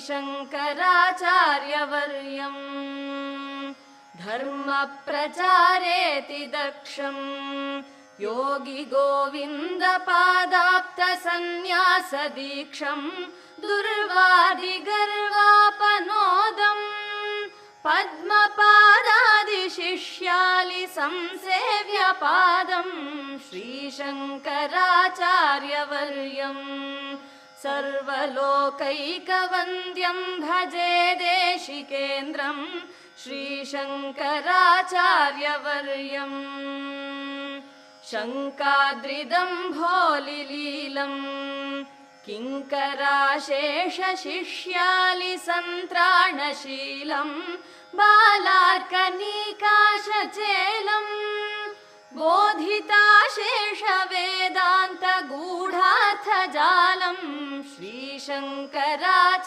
श्रीशङ्कराचार्यवर्यम् धर्मप्रचारेति दक्षम् योगी गोविन्दपादाप्तसन्न्यासदीक्षम् दुर्वादिगर्वापनोदम् पद्मपादादिशिष्यालि संसेव्यपादम् श्रीशङ्कराचार्यवर्यम् सर्वलोकैकवन्द्यम् भजे देशिकेन्द्रम् श्रीशङ्कराचार्यवर्यम् शङ्काद्रिदम्भोलिलीलम् किङ्कराशेषशिष्यालि सन्त्राणशीलम् बालार्कनीकाशचेलम् बोधिताशेषवेदान्तगूढार्थजालम् श्रीशङ्कराचार्यवर्यम्